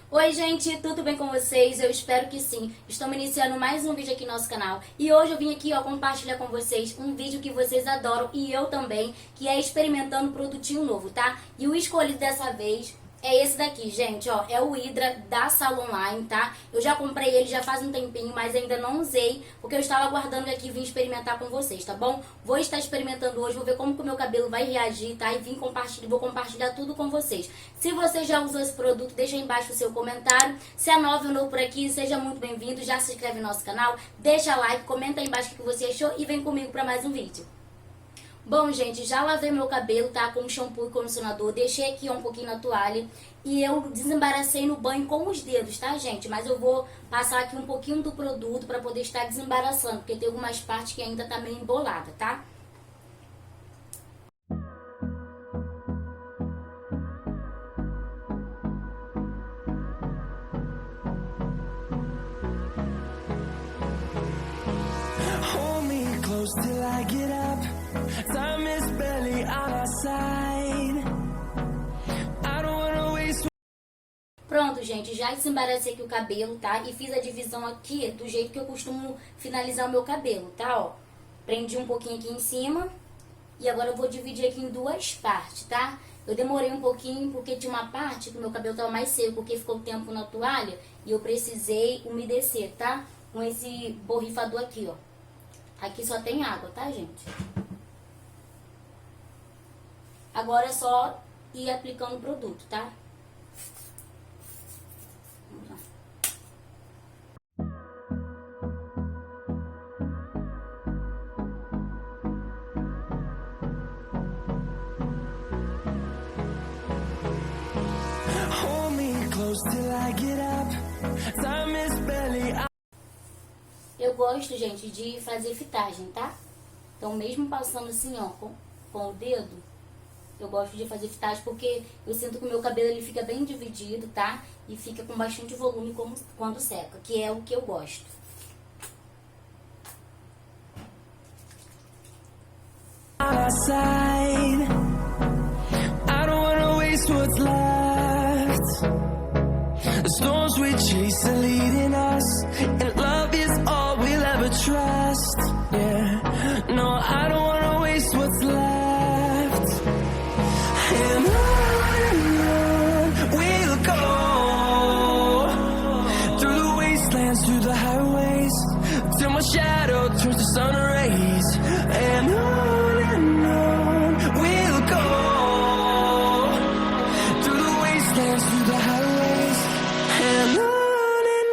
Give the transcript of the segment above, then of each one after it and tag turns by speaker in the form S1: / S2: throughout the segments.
S1: Oi gente, tudo bem com vocês? Eu espero que sim. Estamos iniciando mais um vídeo aqui no nosso canal. E hoje eu vim aqui compartilhar com vocês um vídeo que vocês adoram e eu também, que é experimentando um produtinho novo, tá? E o escolhido dessa vez é esse daqui, gente, ó, é o Hydra da Salon Online, tá? Eu já comprei ele já faz um tempinho, mas ainda não usei, porque eu estava aguardando aqui vir experimentar com vocês, tá bom? Vou estar experimentando hoje, vou ver como que o meu cabelo vai reagir, tá? E vou compartilhar tudo com vocês. Se você já usou esse produto, deixa aí embaixo o seu comentário. Se é novo ou novo por aqui, seja muito bem-vindo, já se inscreve no nosso canal, deixa like, comenta aí embaixo o que você achou e vem comigo para mais um vídeo. Bom, gente, já lavei meu cabelo, tá? Com shampoo e condicionador. Deixei aqui um pouquinho na toalha. E eu desembaracei no banho com os dedos, tá, gente? Mas eu vou passar aqui um pouquinho do produto pra poder estar desembaraçando. Porque tem algumas partes que ainda tá meio embolada, tá?
S2: Hold me close till I get up. Time is barely on our side. I don't wanna waste.
S1: Pronto, gente, já desembaracei aqui o cabelo, tá? E fiz a divisão aqui do jeito que eu costumo finalizar o meu cabelo, tá? Ó, prendi um pouquinho aqui em cima. E agora eu vou dividir aqui em duas partes, tá? Eu demorei um pouquinho porque tinha uma parte que o meu cabelo tava mais seco, porque ficou tempo na toalha. E eu precisei umedecer, tá? Com esse borrifador aqui, ó. Aqui só tem água, tá, gente? Agora é só ir aplicando o produto, tá? Vamos lá.
S2: Hold me close till I get up. Time is barely on.
S1: Eu gosto, gente, de fazer fitagem, tá? Então, mesmo passando assim, ó, com o dedo, eu gosto de fazer fitagem porque eu sinto que o meu cabelo ele fica bem dividido, tá? E fica com bastante volume quando seca, que é o que eu gosto.
S2: Our side. I don't wanna waste what's left. The storms we chase are leading us, and love is all we'll ever trust. Yeah, no, I don't wanna waste what's left. And on we'll go, through the wastelands, through the highways, till my shadow turns to sun rays. And on we'll go, through the wastelands, through the highways, and on we'll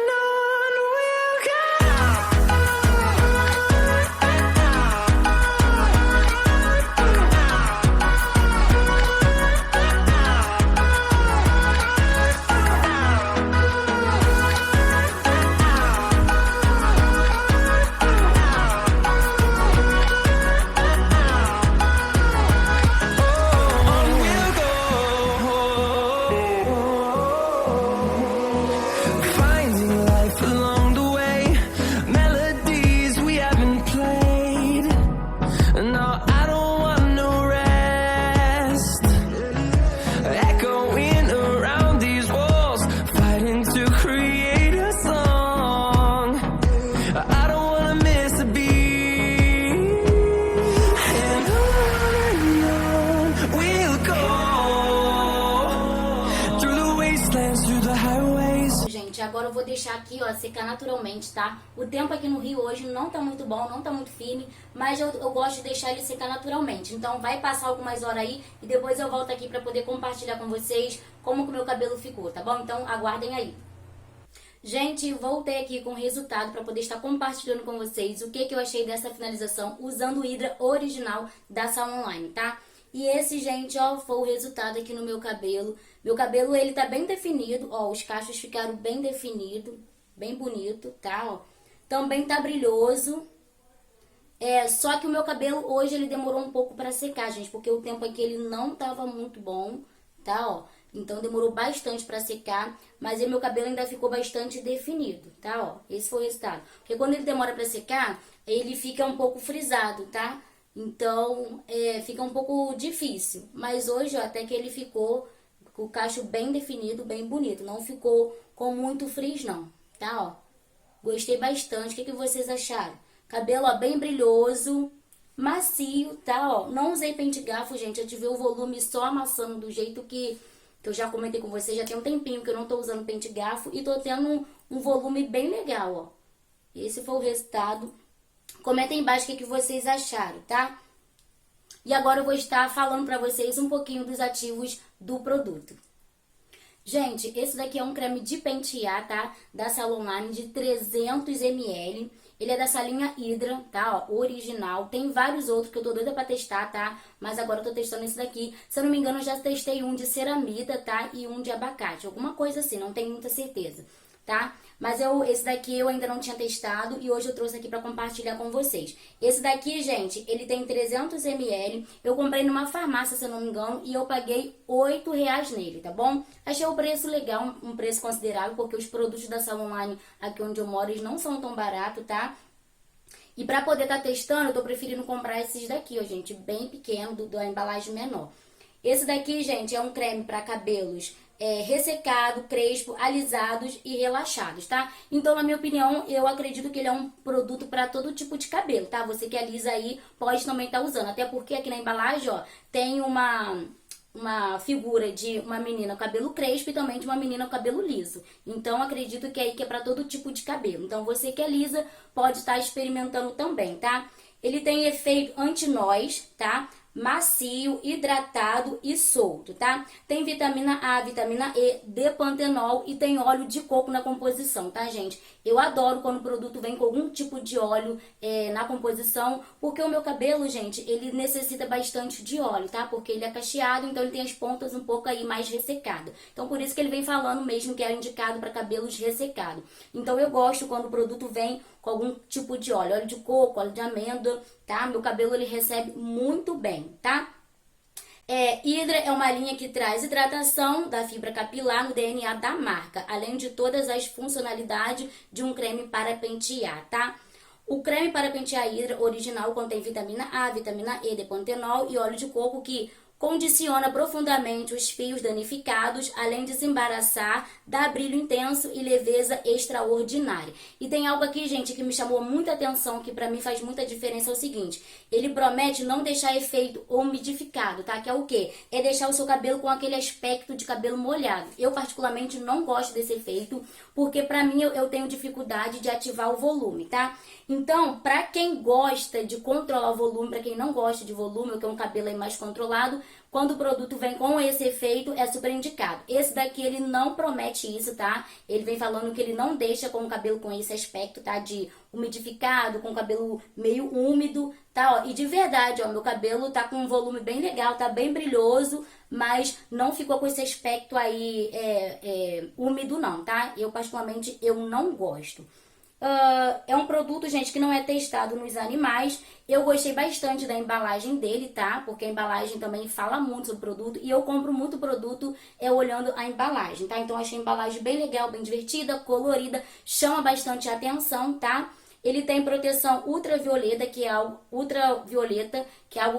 S2: finding life along the way, melodies we haven't played. No, I don't want no rest, echoing around these walls, fighting to create a song. I don't wanna miss a beat. And on we'll go, through the wastelands, through the highways.
S1: Gente, agora eu vou deixar aqui, ó, secar naturalmente, tá? O tempo aqui no Rio hoje não tá muito bom, não tá muito firme, mas eu gosto de deixar ele secar naturalmente. Então vai passar algumas horas aí e depois eu volto aqui pra poder compartilhar com vocês como que o meu cabelo ficou, tá bom? Então aguardem aí. Gente, voltei aqui com o resultado para poder estar compartilhando com vocês o que eu achei dessa finalização usando o Hydra original da Salon Online, tá? E esse, gente, ó, foi o resultado aqui no meu cabelo. Meu cabelo, ele tá bem definido, ó, os cachos ficaram bem definidos, bem bonito, tá, ó. Também tá brilhoso. Só que o meu cabelo hoje ele demorou um pouco para secar, gente, porque o tempo aqui ele não tava muito bom, tá, ó. Então demorou bastante para secar, mas o meu cabelo ainda ficou bastante definido, tá, ó. Esse foi o resultado. Porque quando ele demora para secar, ele fica um pouco frisado, tá? Então, fica um pouco difícil. Mas hoje, ó, até que ele ficou com o cacho bem definido, bem bonito. Não ficou com muito frizz, não, tá, ó. Gostei bastante. O que vocês acharam? Cabelo, ó, bem brilhoso, macio, tá, ó. Não usei pente garfo, gente. Eu tive o volume só amassando do jeito que eu já comentei com vocês. Já tem um tempinho que eu não tô usando pente garfo e tô tendo um volume bem legal, ó. Esse foi o resultado. Comentem embaixo o que vocês acharam, tá? E agora eu vou estar falando pra vocês um pouquinho dos ativos do produto. Gente, esse daqui é um creme de pentear, tá? Da Salonline de 300 ml. Ele é dessa linha Hydra, tá? Ó, original. Tem vários outros que eu tô doida pra testar, tá? Mas agora eu tô testando esse daqui. Se eu não me engano, eu já testei um de ceramida, tá? E um de abacate. Alguma coisa assim, não tenho muita certeza, tá? Mas esse daqui eu ainda não tinha testado e hoje eu trouxe aqui pra compartilhar com vocês. Esse daqui, gente, ele tem 300 ml. Eu comprei numa farmácia, se eu não me engano, e eu paguei R$8 nele, tá bom? Achei o preço legal, um preço considerável, porque os produtos da Salonline aqui onde eu moro, eles não são tão baratos, tá? E pra poder estar testando, eu tô preferindo comprar esses daqui, ó, gente, bem pequeno, da embalagem menor. Esse daqui, gente, é um creme pra cabelos ressecado, crespo, alisados e relaxados, tá? Então, na minha opinião, eu acredito que ele é um produto para todo tipo de cabelo, tá? Você que alisa aí pode também estar usando, até porque aqui na embalagem, ó, tem uma figura de uma menina com cabelo crespo e também de uma menina com cabelo liso. Então, acredito que aí que é para todo tipo de cabelo. Então, você que alisa pode estar experimentando também, tá? Ele tem efeito anti-noz, tá? Macio, hidratado e solto, tá? Tem vitamina A, vitamina E, depantenol e tem óleo de coco na composição, tá, gente? Eu adoro quando o produto vem com algum tipo de óleo na composição, porque o meu cabelo, gente, ele necessita bastante de óleo, tá? Porque ele é cacheado, então ele tem as pontas um pouco aí mais ressecadas. Então, por isso que ele vem falando mesmo que é indicado para cabelos ressecados. Então, eu gosto quando o produto vem com algum tipo de óleo de coco, óleo de amêndoa, tá? Meu cabelo, ele recebe muito bem, tá? Hydra é uma linha que traz hidratação da fibra capilar no DNA da marca, além de todas as funcionalidades de um creme para pentear, tá? O creme para pentear Hydra original contém vitamina A, vitamina E, depantenol e óleo de coco que condiciona profundamente os fios danificados, além de desembaraçar, dá brilho intenso e leveza extraordinária. E tem algo aqui, gente, que me chamou muita atenção, que pra mim faz muita diferença, é o seguinte: ele promete não deixar efeito umidificado, tá? Que é o quê? É deixar o seu cabelo com aquele aspecto de cabelo molhado. Eu, particularmente, não gosto desse efeito, porque pra mim eu tenho dificuldade de ativar o volume, tá? Então, pra quem gosta de controlar o volume, pra quem não gosta de volume, ou que é um cabelo aí mais controlado, quando o produto vem com esse efeito, é super indicado. Esse daqui, ele não promete isso, tá? Ele vem falando que ele não deixa com o cabelo com esse aspecto, tá? De umidificado, com o cabelo meio úmido, tá? Ó, e de verdade, ó, meu cabelo tá com um volume bem legal, tá bem brilhoso, mas não ficou com esse aspecto aí úmido não, tá? Eu, particularmente, eu não gosto. É um produto, gente, que não é testado nos animais. Eu gostei bastante da embalagem dele, tá? Porque a embalagem também fala muito sobre o produto. E eu compro muito produto olhando a embalagem, tá? Então, achei a embalagem bem legal, bem divertida, colorida. Chama bastante a atenção, tá? Ele tem proteção ultravioleta, que é algo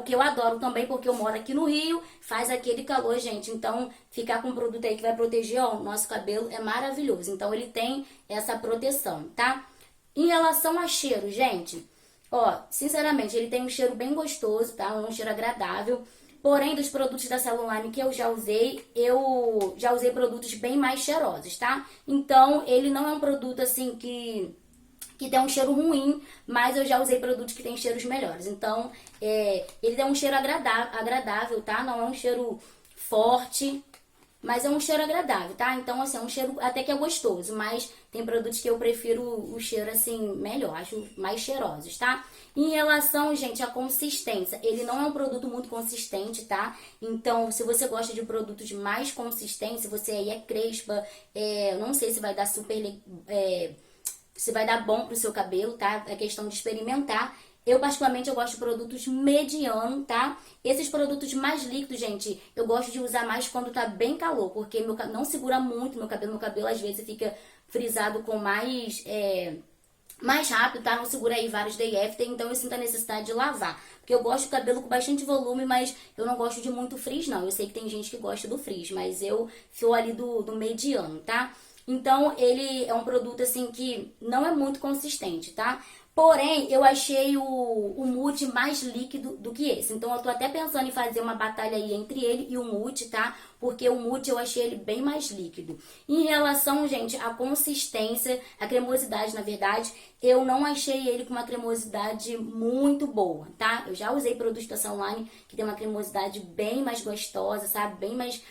S1: que eu adoro também, porque eu moro aqui no Rio, faz aquele calor, gente. Então, ficar com um produto aí que vai proteger, ó, o nosso cabelo é maravilhoso. Então, ele tem essa proteção, tá? Em relação a cheiro, gente, ó, sinceramente, ele tem um cheiro bem gostoso, tá? Um cheiro agradável. Porém, dos produtos da Salonline que eu já usei produtos bem mais cheirosos, tá? Então, ele não é um produto, assim, que tem um cheiro ruim, mas eu já usei produtos que têm cheiros melhores. Então, ele tem um cheiro agradável, tá? Não é um cheiro forte, mas é um cheiro agradável, tá? Então, assim, é um cheiro até que é gostoso, mas tem produtos que eu prefiro o cheiro, assim, melhor, acho mais cheirosos, tá? Em relação, gente, à consistência, ele não é um produto muito consistente, tá? Então, se você gosta de produtos mais consistentes, se você aí é crespa, não sei se vai dar se vai dar bom pro seu cabelo, tá? É questão de experimentar. Eu, particularmente, eu gosto de produtos medianos, tá? Esses produtos mais líquidos, gente, eu gosto de usar mais quando tá bem calor, porque não segura muito meu cabelo. Meu cabelo, às vezes, fica frisado com mais mais rápido, tá? Não segura aí vários day after, então eu sinto a necessidade de lavar. Porque eu gosto do cabelo com bastante volume, mas eu não gosto de muito frizz, não. Eu sei que tem gente que gosta do frizz, mas eu sou ali do mediano, tá? Então, ele é um produto, assim, que não é muito consistente, tá? Porém, eu achei o mousse mais líquido do que esse. Então, eu tô até pensando em fazer uma batalha aí entre ele e o mousse, tá? Porque o mousse eu achei ele bem mais líquido. Em relação, gente, à consistência, à cremosidade, na verdade, eu não achei ele com uma cremosidade muito boa, tá? Eu já usei produtos da Sunline que tem uma cremosidade bem mais gostosa, sabe? Bem mais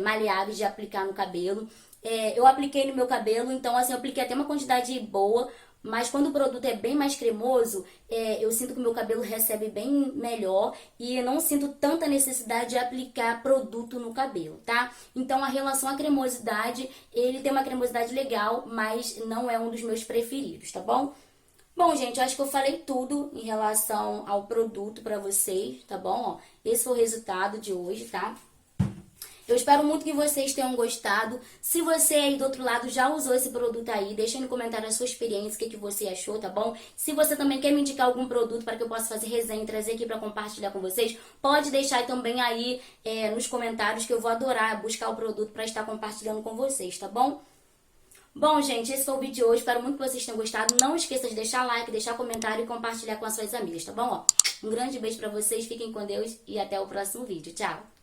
S1: maleável de aplicar no cabelo. Eu apliquei no meu cabelo, então assim, eu apliquei até uma quantidade boa, mas quando o produto é bem mais cremoso, eu sinto que o meu cabelo recebe bem melhor e eu não sinto tanta necessidade de aplicar produto no cabelo, tá? Então, a relação à cremosidade, ele tem uma cremosidade legal, mas não é um dos meus preferidos, tá bom? Bom, gente, eu acho que eu falei tudo em relação ao produto pra vocês, tá bom? Ó, esse foi o resultado de hoje, tá? Eu espero muito que vocês tenham gostado. Se você aí do outro lado já usou esse produto aí, deixa no comentário a sua experiência, o que você achou, tá bom? Se você também quer me indicar algum produto para que eu possa fazer resenha e trazer aqui para compartilhar com vocês, pode deixar também aí nos comentários que eu vou adorar buscar o produto para estar compartilhando com vocês, tá bom? Bom, gente, esse foi o vídeo de hoje. Espero muito que vocês tenham gostado. Não esqueça de deixar like, deixar comentário e compartilhar com as suas amigas, tá bom? Ó, um grande beijo pra vocês, fiquem com Deus e até o próximo vídeo. Tchau!